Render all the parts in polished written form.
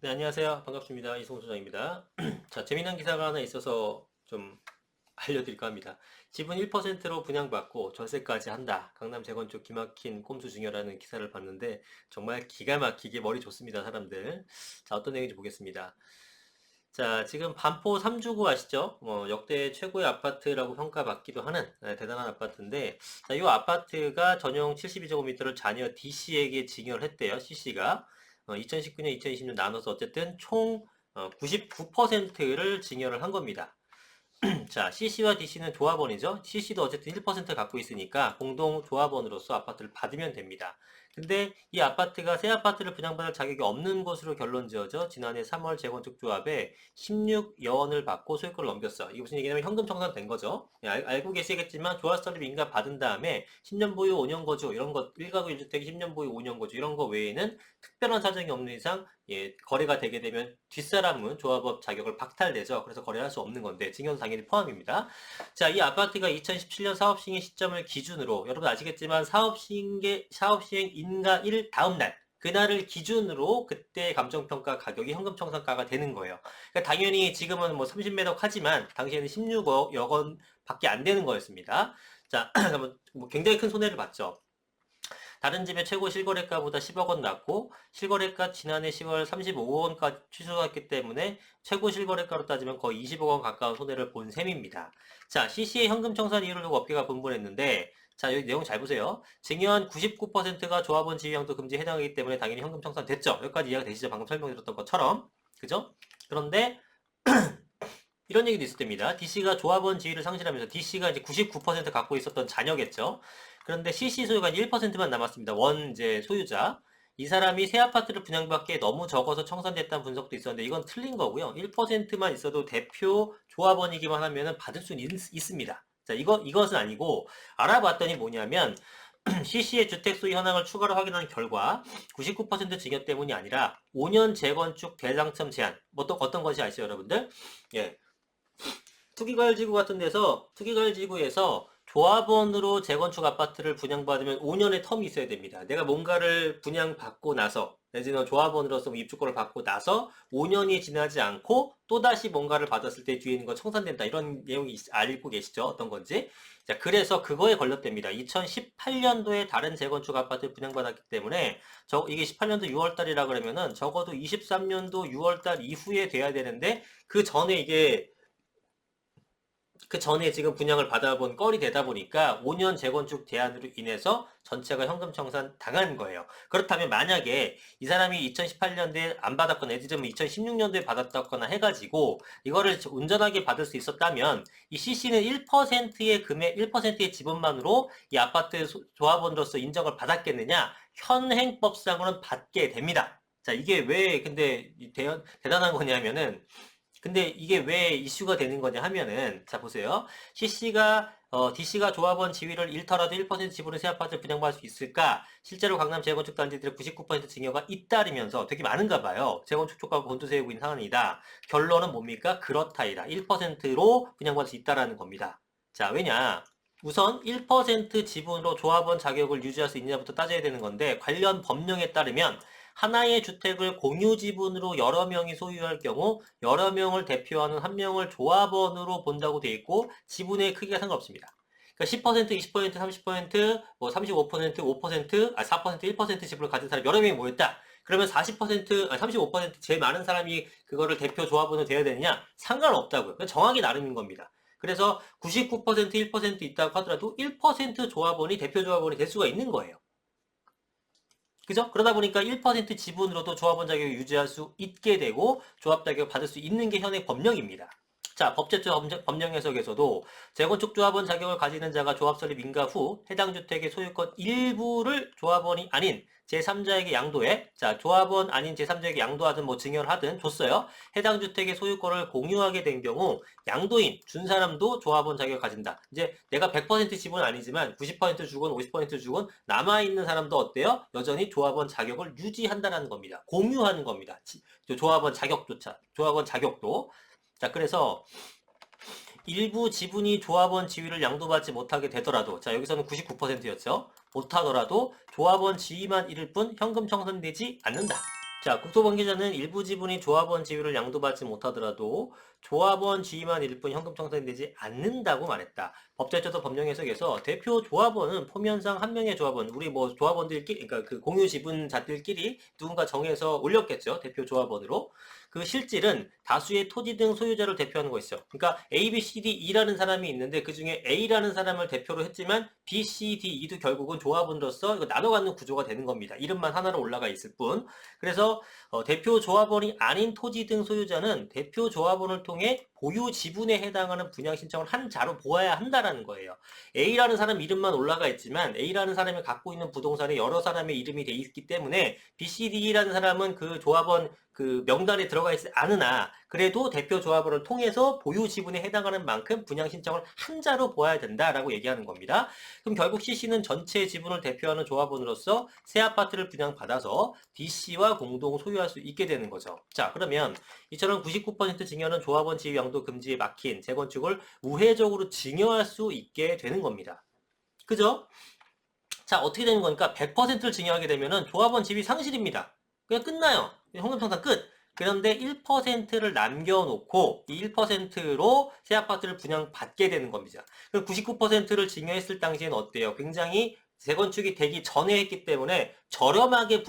네, 안녕하세요. 반갑습니다. 이승훈 소장입니다. 자, 재미난 기사가 하나 있어서 좀 알려드릴까 합니다. 지분 1%로 분양받고 전세까지 한다. 강남 재건축 기막힌 꼼수 중요라는 기사를 봤는데 정말 기가 막히게 머리 좋습니다, 사람들. 자, 어떤 내용인지 보겠습니다. 자, 지금 반포 3주구 아시죠? 역대 최고의 아파트라고 평가받기도 하는 대단한 아파트인데, 자, 이 아파트가 전용 72제곱미터를 자녀 D씨에게 증여를 했대요, C씨가. 2019년, 2020년 나눠서 어쨌든 총 99%를 증여를 한 겁니다. 자, CC와 DC는 조합원이죠. CC도 어쨌든 1% 갖고 있으니까 공동 조합원으로서 아파트를 받으면 됩니다. 근데 이 아파트가 새 아파트를 분양받을 자격이 없는 것으로 결론 지어져 지난해 3월 재건축 조합에 16여원을 받고 소유권을 넘겼어. 이게 무슨 얘기냐면 현금 청산된 거죠. 알고 계시겠지만 조합설립 인가 받은 다음에 10년 보유 5년 거주 이런 것 1가구 1주택 10년 보유 5년 거주 이런 거 외에는 특별한 사정이 없는 이상 거래가 되게 되면 뒷사람은 조합업 자격을 박탈되죠. 그래서 거래할 수 없는 건데 증여도 당연히 포함입니다. 자, 이 아파트가 2017년 사업 시행 시점을 기준으로 여러분 아시겠지만 사업 시행 인가 1 다음 날 그날을 기준으로 그때 감정평가 가격이 현금청산가가 되는 거예요. 그러니까 당연히 지금은 뭐 30매덕 하지만 당시에는 16억 원 밖에 안 되는 거였습니다. 자, 뭐 굉장히 큰 손해를 봤죠. 다른 집의 최고 실거래가보다 10억 원 낮고 실거래가 지난해 10월 35원까지 취소했기 때문에 최고 실거래가로 따지면 거의 20억 원 가까운 손해를 본 셈입니다. 자, CC의 현금 청산 이유를 두고 업계가 분분했는데 자, 여기 내용 잘 보세요. 증여한 99%가 조합원 지위양도 금지에 해당하기 때문에 당연히 현금 청산 됐죠. 여기까지 이해가 되시죠? 방금 설명드렸던 것처럼. 그죠? 그런데 이런 얘기도 있을 때입니다. DC가 조합원 지위를 상실하면서 DC가 이제 99% 갖고 있었던 자녀겠죠. 그런데 CC 소유가 1%만 남았습니다. 원 이제 소유자. 이 사람이 새 아파트를 분양받기에 너무 적어서 청산됐다는 분석도 있었는데 이건 틀린 거고요. 1%만 있어도 대표 조합원이기만 하면은 받을 수는 있습니다. 자, 이것은 아니고 알아봤더니 뭐냐면 CC의 주택 소유 현황을 추가로 확인한 결과 99% 증여 때문이 아니라 5년 재건축 대당첨 제한. 뭐 또 어떤 것이 아시죠, 여러분들? 예. 투기과열지구에서 조합원으로 재건축 아파트를 분양받으면 5년의 텀이 있어야 됩니다. 내가 뭔가를 분양받고 나서 내지는 조합원으로서 뭐 입주권을 받고 나서 5년이 지나지 않고 또다시 뭔가를 받았을 때 뒤에 있는 건 청산된다. 이런 내용이 알고 계시죠? 어떤 건지. 자, 그래서 그거에 걸렸답니다. 2018년도에 다른 재건축 아파트를 분양받았기 때문에 이게 18년도 6월달이라 그러면은 적어도 23년도 6월달 이후에 돼야 되는데 그 전에 지금 분양을 받아본 껄이 되다 보니까 5년 재건축 제한으로 인해서 전체가 현금 청산 당한 거예요. 그렇다면 만약에 이 사람이 2018년도에 안 받았거나 예를 2016년도에 받았다거나 해가지고 이거를 온전하게 받을 수 있었다면 이 CC는 1%의 금액, 1%의 지분만으로 이 아파트 조합원으로서 인정을 받았겠느냐? 현행법상으로는 받게 됩니다. 자, 이게 왜 근데 대단한 거냐면은 근데 이게 왜 이슈가 되는 거냐 하면은, 자, 보세요. DC가 조합원 지위를 잃더라도 1% 지분의 새 아파트를 분양받을 수 있을까? 실제로 강남 재건축 단지들의 99% 증여가 잇따르면서 되게 많은가 봐요. 재건축 쪽과 곤두세우고 있는 상황이다. 결론은 뭡니까? 그렇다이다. 1%로 분양받을 수 있다라는 겁니다. 자, 왜냐? 우선 1% 지분으로 조합원 자격을 유지할 수 있느냐부터 따져야 되는 건데, 관련 법령에 따르면 하나의 주택을 공유 지분으로 여러 명이 소유할 경우 여러 명을 대표하는 한 명을 조합원으로 본다고 되어 있고 지분의 크기가 상관없습니다. 그러니까 10%, 20%, 30%, 뭐 35%, 5%, 4%, 1% 지분을 가진 사람이 여러 명이 모였다. 그러면 40%, 35% 제일 많은 사람이 그거를 대표 조합원으로 돼야 되느냐? 상관없다고요. 정하기 나름인 겁니다. 그래서 99% 1% 있다고 하더라도 1% 조합원이 대표 조합원이 될 수가 있는 거예요. 그죠? 그러다 보니까 1% 지분으로도 조합원 자격을 유지할 수 있게 되고 조합 자격을 받을 수 있는 게 현행 법령입니다. 자, 법제처 법령 해석에서도 재건축 조합원 자격을 가지는 자가 조합 설립 인가 후 해당 주택의 소유권 일부를 조합원이 아닌 제3자에게 양도해, 자, 조합원 아닌 제3자에게 양도하든 뭐 증여를 하든 줬어요. 해당 주택의 소유권을 공유하게 된 경우 양도인, 준 사람도 조합원 자격을 가진다. 이제 내가 100% 지분은 아니지만 90% 주건 50% 주건 남아있는 사람도 어때요? 여전히 조합원 자격을 유지한다는 겁니다. 공유하는 겁니다. 조합원 자격조차, 조합원 자격도. 자, 그래서 일부 지분이 조합원 지위를 양도받지 못하게 되더라도, 자, 여기서는 99%였죠. 못하더라도 조합원 지위만 잃을 뿐 현금 청산되지 않는다. 자, 국토관계자는 일부 지분이 조합원 지위를 양도받지 못하더라도 조합원 지위만 일 뿐 현금 청산이 되지 않는다고 말했다. 법제처도 법령 해석에서 대표 조합원은 포면상 한 명의 조합원, 우리 뭐 조합원들끼리, 그러니까 그 공유 지분자들끼리 누군가 정해서 올렸겠죠. 대표 조합원으로. 그 실질은 다수의 토지 등 소유자를 대표하는 것이죠. 그러니까 A, B, C, D, E라는 사람이 있는데 그 중에 A라는 사람을 대표로 했지만 B, C, D, E도 결국은 조합원으로서 이거 나눠 갖는 구조가 되는 겁니다. 이름만 하나로 올라가 있을 뿐. 그래서 대표 조합원이 아닌 토지 등 소유자는 대표 조합원을 통해 보유 지분에 해당하는 분양 신청을 한 자로 보아야 한다라는 거예요. A라는 사람 이름만 올라가 있지만 A라는 사람이 갖고 있는 부동산에 여러 사람의 이름이 돼 있기 때문에 B, C, D라는 사람은 그 조합원 그 명단에 들어가 있지 않으나 그래도 대표 조합원을 통해서 보유 지분에 해당하는 만큼 분양 신청을 한 자로 보아야 된다라고 얘기하는 겁니다. 그럼 결국 CC는 전체 지분을 대표하는 조합원으로서 새 아파트를 분양받아서 DC와 공동 소유할 수 있게 되는 거죠. 자, 그러면 이처럼 99% 증여는 조합원 지위 양도 금지에 막힌 재건축을 우회적으로 증여할 수 있게 되는 겁니다. 그죠? 자, 어떻게 되는 거니까 100%를 증여하게 되면은 조합원 지위 상실입니다. 그냥 끝나요. 현금청산 끝. 그런데 1%를 남겨놓고 이 1%로 새 아파트를 분양받게 되는 겁니다. 그럼 99%를 증여했을 당시에는 어때요? 굉장히 재건축이 되기 전에 했기 때문에 저렴하게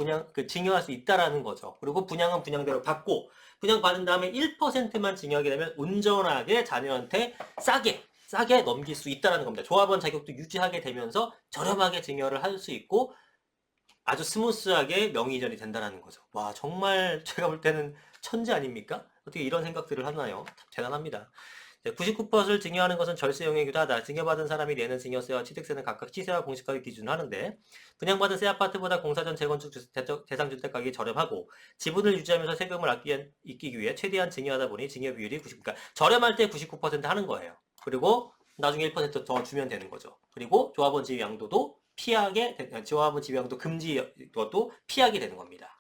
증여할 수 있다라는 거죠. 그리고 분양은 분양대로 받고 분양받은 다음에 1%만 증여하게 되면 온전하게 자녀한테 싸게 넘길 수 있다는 겁니다. 조합원 자격도 유지하게 되면서 저렴하게 증여를 할 수 있고 아주 스무스하게 명의 이전이 된다는 거죠. 와, 정말 제가 볼 때는 천재 아닙니까? 어떻게 이런 생각들을 하나요? 대단합니다. 99%를 증여하는 것은 절세 영역이기도 하다. 증여받은 사람이 내는 증여세와 취득세는 각각 시세와 공시가격 기준을 하는데 분양받은 새 아파트보다 공사전 재건축 대상주택 가격이 저렴하고 지분을 유지하면서 세금을 아끼기 위해 최대한 증여하다 보니 증여 비율이 90%, 그러니까 저렴할 때 99% 하는 거예요. 그리고 나중에 1%더 주면 되는 거죠. 그리고 조합원 지위 양도도 조합원 지위 양도 금지 것도 피하게 되는 겁니다.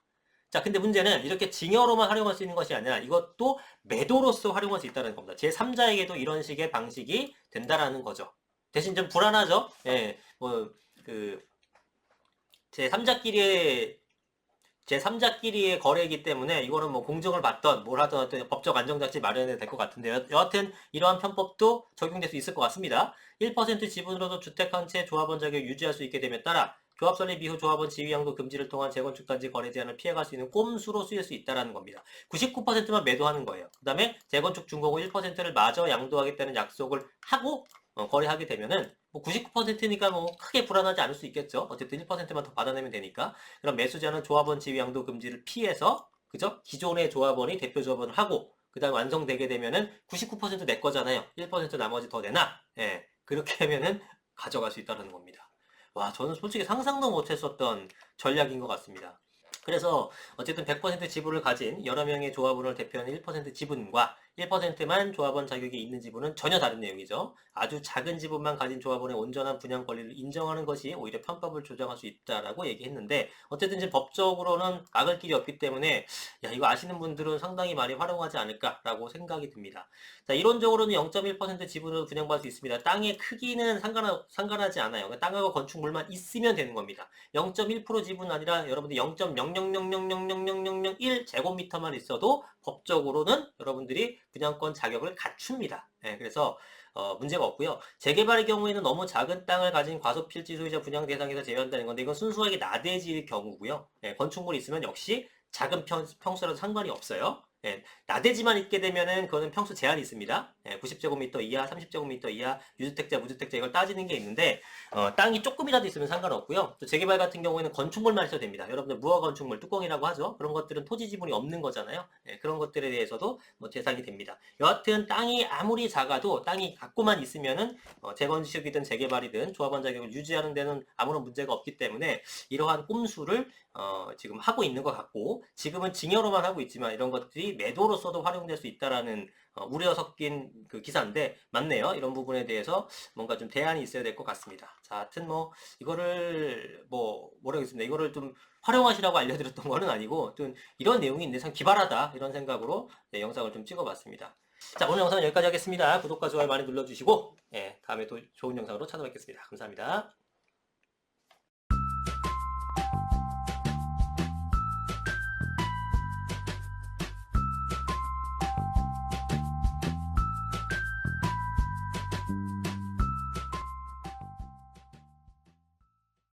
자, 근데 문제는 이렇게 증여로만 활용할 수 있는 것이 아니라 이것도 매도로서 활용할 수 있다는 겁니다. 제3자에게도 이런 식의 방식이 된다라는 거죠. 대신 좀 불안하죠? 예, 제3자끼리의 거래이기 때문에 이거는 뭐 공정을 받던 뭘 하던 어떤 법적 안정장치 마련해야 될 것 같은데요. 여하튼 이러한 편법도 적용될 수 있을 것 같습니다. 1% 지분으로도 주택 한 채 조합원 자격을 유지할 수 있게 됨에 따라 조합 설립 이후 조합원 지위양도 금지를 통한 재건축 단지 거래 제한을 피해갈 수 있는 꼼수로 쓰일 수 있다는 겁니다. 99%만 매도하는 거예요. 그 다음에 재건축 준공 후 1%를 마저 양도하겠다는 약속을 하고 거래하게 되면은 뭐 99%니까 뭐 크게 불안하지 않을 수 있겠죠. 어쨌든 1%만 더 받아내면 되니까. 그럼 매수자는 조합원 지위 양도 금지를 피해서 그죠? 기존의 조합원이 대표 조합원을 하고 그다음 완성되게 되면은 99%내 거잖아요. 1% 나머지 더 내놔. 예. 그렇게 하면은 가져갈 수 있다는 겁니다. 와, 저는 솔직히 상상도 못했었던 전략인 것 같습니다. 그래서 어쨌든 100% 지분을 가진 여러 명의 조합원을 대표하는 1% 지분과 1%만 조합원 자격이 있는 지분은 전혀 다른 내용이죠. 아주 작은 지분만 가진 조합원의 온전한 분양 권리를 인정하는 것이 오히려 편법을 조정할 수 있다라고 얘기했는데 어쨌든 이제 법적으로는 막을 길이 없기 때문에 야, 이거 아시는 분들은 상당히 많이 활용하지 않을까라고 생각이 듭니다. 자, 이론적으로는 0.1% 지분으로 분양받을 수 있습니다. 땅의 크기는 상관하지 않아요. 땅하고 건축물만 있으면 되는 겁니다. 0.1% 지분 아니라 여러분들 0.000000001 제곱미터만 있어도 법적으로는 여러분들이 분양권 자격을 갖춥니다. 네, 그래서 문제가 없고요. 재개발의 경우에는 너무 작은 땅을 가진 과소필지 소유자 분양 대상에서 제외한다는 건데 이건 순수하게 나대지의 경우고요. 네, 건축물이 있으면 역시 작은 평수라도 상관이 없어요. 예, 나대지만 있게 되면은 그거는 평수 제한이 있습니다. 예, 90제곱미터 이하, 30제곱미터 이하, 유주택자, 무주택자 이걸 따지는 게 있는데 땅이 조금이라도 있으면 상관없고요. 또 재개발 같은 경우에는 건축물만 있어도 됩니다. 여러분들 무허 건축물, 뚜껑이라고 하죠. 그런 것들은 토지 지분이 없는 거잖아요. 예, 그런 것들에 대해서도 뭐 대상이 됩니다. 여하튼 땅이 아무리 작아도 땅이 갖고만 있으면은 재건축이든 재개발이든 조합원 자격을 유지하는 데는 아무런 문제가 없기 때문에 이러한 꼼수를 지금 하고 있는 것 같고 지금은 증여로만 하고 있지만 이런 것들이 매도로서도 활용될 수 있다라는 우려 섞인 그 기사인데 맞네요. 이런 부분에 대해서 뭔가 좀 대안이 있어야 될 것 같습니다. 자, 하여튼 뭐 이거를 뭐라고 했습니다. 이거를 좀 활용하시라고 알려드렸던 거는 아니고 좀 이런 내용이 있는데 참 기발하다 이런 생각으로 네, 영상을 좀 찍어봤습니다. 자, 오늘 영상은 여기까지 하겠습니다. 구독과 좋아요 많이 눌러주시고 다음에 또 좋은 영상으로 찾아뵙겠습니다. 감사합니다.